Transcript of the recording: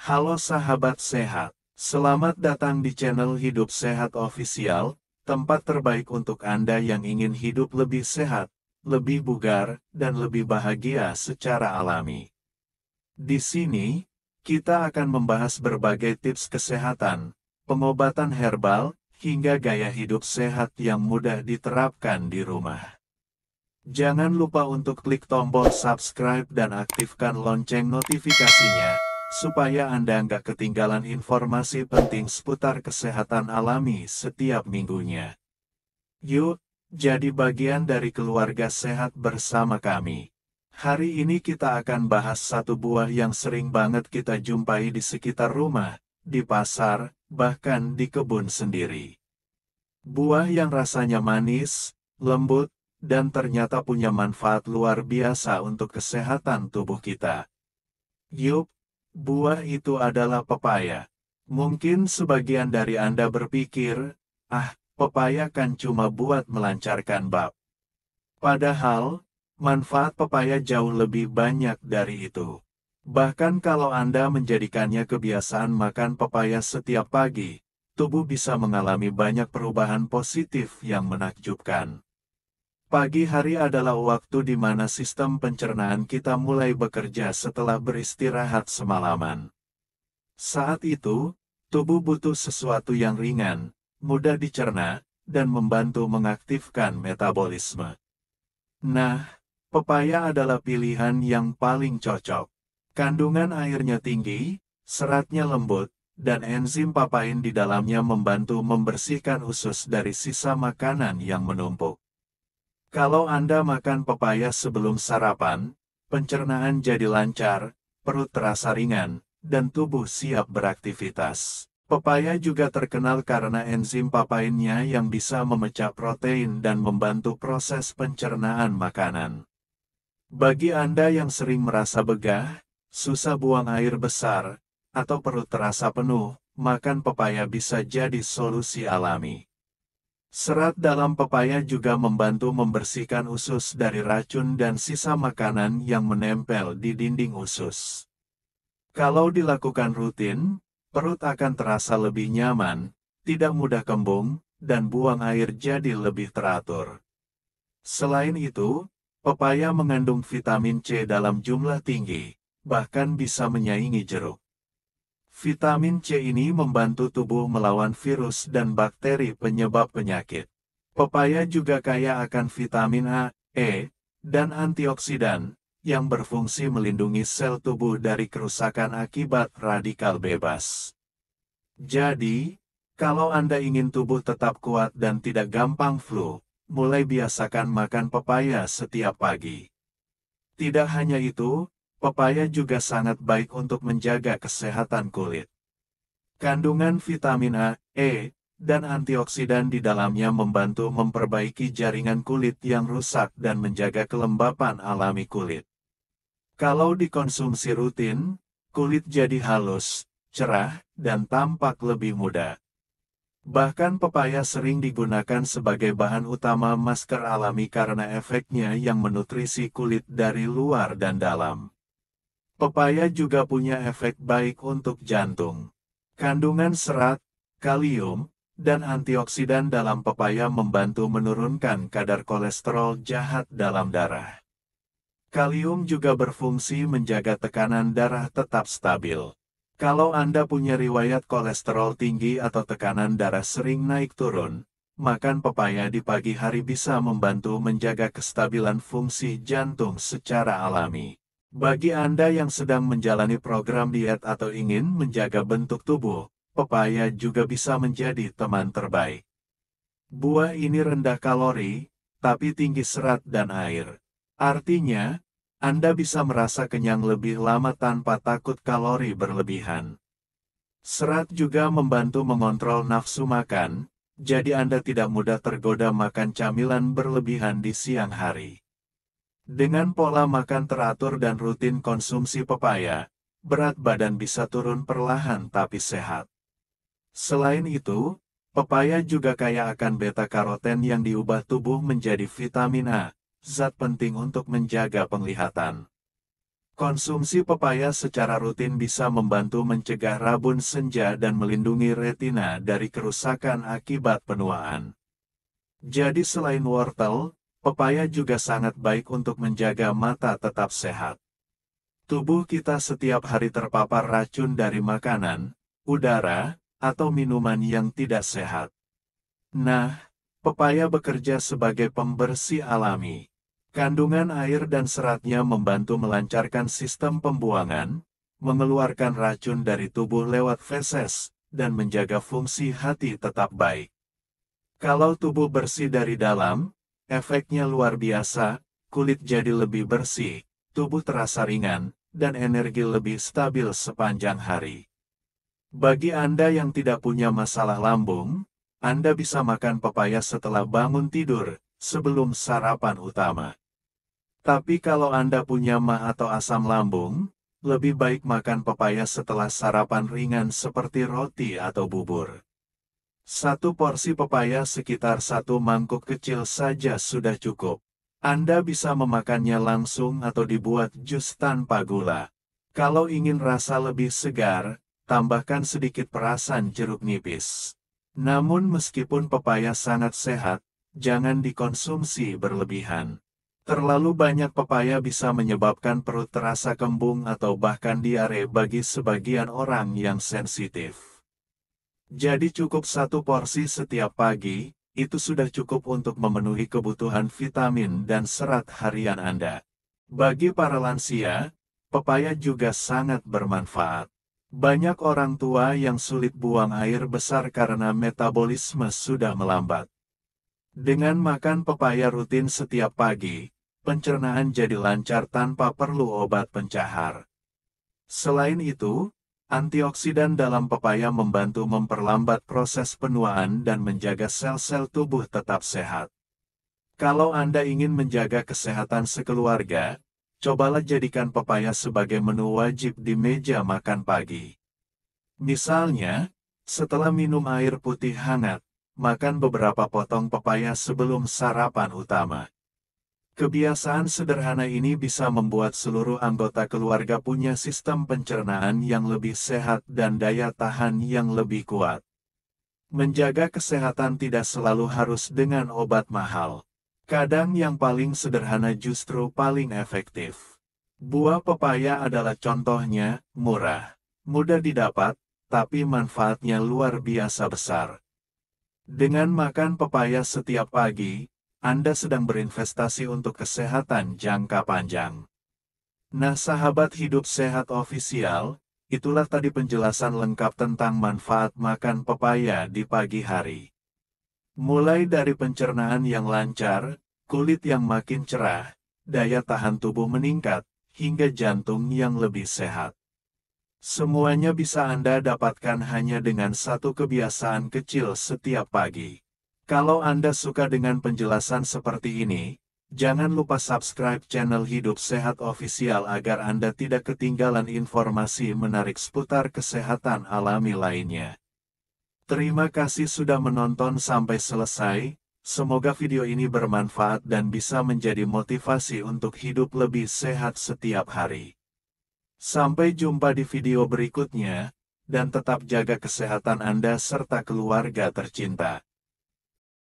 Halo sahabat sehat, selamat datang di channel Hidup Sehat Official, tempat terbaik untuk Anda yang ingin hidup lebih sehat, lebih bugar, dan lebih bahagia secara alami. Di sini, kita akan membahas berbagai tips kesehatan, pengobatan herbal, hingga gaya hidup sehat yang mudah diterapkan di rumah. Jangan lupa untuk klik tombol subscribe dan aktifkan lonceng notifikasinya, supaya Anda nggak ketinggalan informasi penting seputar kesehatan alami setiap minggunya. Yuk, jadi bagian dari keluarga sehat bersama kami. Hari ini kita akan bahas satu buah yang sering banget kita jumpai di sekitar rumah, di pasar, bahkan di kebun sendiri. Buah yang rasanya manis, lembut, dan ternyata punya manfaat luar biasa untuk kesehatan tubuh kita. Yup, buah itu adalah pepaya. Mungkin sebagian dari Anda berpikir, pepaya kan cuma buat melancarkan bab. Padahal, manfaat pepaya jauh lebih banyak dari itu. Bahkan kalau Anda menjadikannya kebiasaan makan pepaya setiap pagi, tubuh bisa mengalami banyak perubahan positif yang menakjubkan. Pagi hari adalah waktu di mana sistem pencernaan kita mulai bekerja setelah beristirahat semalaman. Saat itu, tubuh butuh sesuatu yang ringan, mudah dicerna, dan membantu mengaktifkan metabolisme. Nah, pepaya adalah pilihan yang paling cocok. Kandungan airnya tinggi, seratnya lembut, dan enzim papain di dalamnya membantu membersihkan usus dari sisa makanan yang menumpuk. Kalau Anda makan pepaya sebelum sarapan, pencernaan jadi lancar, perut terasa ringan, dan tubuh siap beraktivitas. Pepaya juga terkenal karena enzim papainnya yang bisa memecah protein dan membantu proses pencernaan makanan. Bagi Anda yang sering merasa begah, susah buang air besar, atau perut terasa penuh, makan pepaya bisa jadi solusi alami. Serat dalam pepaya juga membantu membersihkan usus dari racun dan sisa makanan yang menempel di dinding usus. Kalau dilakukan rutin, perut akan terasa lebih nyaman, tidak mudah kembung, dan buang air jadi lebih teratur. Selain itu, pepaya mengandung vitamin C dalam jumlah tinggi, bahkan bisa menyaingi jeruk. Vitamin C ini membantu tubuh melawan virus dan bakteri penyebab penyakit. Pepaya juga kaya akan vitamin A, E, dan antioksidan, yang berfungsi melindungi sel tubuh dari kerusakan akibat radikal bebas. Jadi, kalau Anda ingin tubuh tetap kuat dan tidak gampang flu, mulai biasakan makan pepaya setiap pagi. Tidak hanya itu, pepaya juga sangat baik untuk menjaga kesehatan kulit. Kandungan vitamin A, E, dan antioksidan di dalamnya membantu memperbaiki jaringan kulit yang rusak dan menjaga kelembapan alami kulit. Kalau dikonsumsi rutin, kulit jadi halus, cerah, dan tampak lebih muda. Bahkan pepaya sering digunakan sebagai bahan utama masker alami karena efeknya yang menutrisi kulit dari luar dan dalam. Pepaya juga punya efek baik untuk jantung. Kandungan serat, kalium, dan antioksidan dalam pepaya membantu menurunkan kadar kolesterol jahat dalam darah. Kalium juga berfungsi menjaga tekanan darah tetap stabil. Kalau Anda punya riwayat kolesterol tinggi atau tekanan darah sering naik turun, makan pepaya di pagi hari bisa membantu menjaga kestabilan fungsi jantung secara alami. Bagi Anda yang sedang menjalani program diet atau ingin menjaga bentuk tubuh, pepaya juga bisa menjadi teman terbaik. Buah ini rendah kalori, tapi tinggi serat dan air. Artinya, Anda bisa merasa kenyang lebih lama tanpa takut kalori berlebihan. Serat juga membantu mengontrol nafsu makan, jadi Anda tidak mudah tergoda makan camilan berlebihan di siang hari. Dengan pola makan teratur dan rutin konsumsi pepaya, berat badan bisa turun perlahan tapi sehat. Selain itu, pepaya juga kaya akan beta-karoten yang diubah tubuh menjadi vitamin A, zat penting untuk menjaga penglihatan. Konsumsi pepaya secara rutin bisa membantu mencegah rabun senja dan melindungi retina dari kerusakan akibat penuaan. Jadi selain wortel, pepaya juga sangat baik untuk menjaga mata tetap sehat. Tubuh kita setiap hari terpapar racun dari makanan, udara, atau minuman yang tidak sehat. Nah, pepaya bekerja sebagai pembersih alami. Kandungan air dan seratnya membantu melancarkan sistem pembuangan, mengeluarkan racun dari tubuh lewat feses, dan menjaga fungsi hati tetap baik. Kalau tubuh bersih dari dalam, efeknya luar biasa, kulit jadi lebih bersih, tubuh terasa ringan, dan energi lebih stabil sepanjang hari. Bagi Anda yang tidak punya masalah lambung, Anda bisa makan pepaya setelah bangun tidur, sebelum sarapan utama. Tapi kalau Anda punya mah atau asam lambung, lebih baik makan pepaya setelah sarapan ringan seperti roti atau bubur. Satu porsi pepaya sekitar 1 mangkuk kecil saja sudah cukup. Anda bisa memakannya langsung atau dibuat jus tanpa gula. Kalau ingin rasa lebih segar, tambahkan sedikit perasan jeruk nipis. Namun meskipun pepaya sangat sehat, jangan dikonsumsi berlebihan. Terlalu banyak pepaya bisa menyebabkan perut terasa kembung atau bahkan diare bagi sebagian orang yang sensitif. Jadi cukup 1 porsi setiap pagi, itu sudah cukup untuk memenuhi kebutuhan vitamin dan serat harian Anda. Bagi para lansia, pepaya juga sangat bermanfaat. Banyak orang tua yang sulit buang air besar karena metabolisme sudah melambat. Dengan makan pepaya rutin setiap pagi, pencernaan jadi lancar tanpa perlu obat pencahar. Selain itu, antioksidan dalam pepaya membantu memperlambat proses penuaan dan menjaga sel-sel tubuh tetap sehat. Kalau Anda ingin menjaga kesehatan sekeluarga, cobalah jadikan pepaya sebagai menu wajib di meja makan pagi. Misalnya, setelah minum air putih hangat, makan beberapa potong pepaya sebelum sarapan utama. Kebiasaan sederhana ini bisa membuat seluruh anggota keluarga punya sistem pencernaan yang lebih sehat dan daya tahan yang lebih kuat. Menjaga kesehatan tidak selalu harus dengan obat mahal. Kadang yang paling sederhana justru paling efektif. Buah pepaya adalah contohnya, murah, mudah didapat, tapi manfaatnya luar biasa besar. Dengan makan pepaya setiap pagi, Anda sedang berinvestasi untuk kesehatan jangka panjang. Nah, sahabat hidup sehat ofisial, itulah tadi penjelasan lengkap tentang manfaat makan pepaya di pagi hari. Mulai dari pencernaan yang lancar, kulit yang makin cerah, daya tahan tubuh meningkat, hingga jantung yang lebih sehat. Semuanya bisa Anda dapatkan hanya dengan satu kebiasaan kecil setiap pagi. Kalau Anda suka dengan penjelasan seperti ini, jangan lupa subscribe channel Hidup Sehat Official agar Anda tidak ketinggalan informasi menarik seputar kesehatan alami lainnya. Terima kasih sudah menonton sampai selesai, semoga video ini bermanfaat dan bisa menjadi motivasi untuk hidup lebih sehat setiap hari. Sampai jumpa di video berikutnya, dan tetap jaga kesehatan Anda serta keluarga tercinta.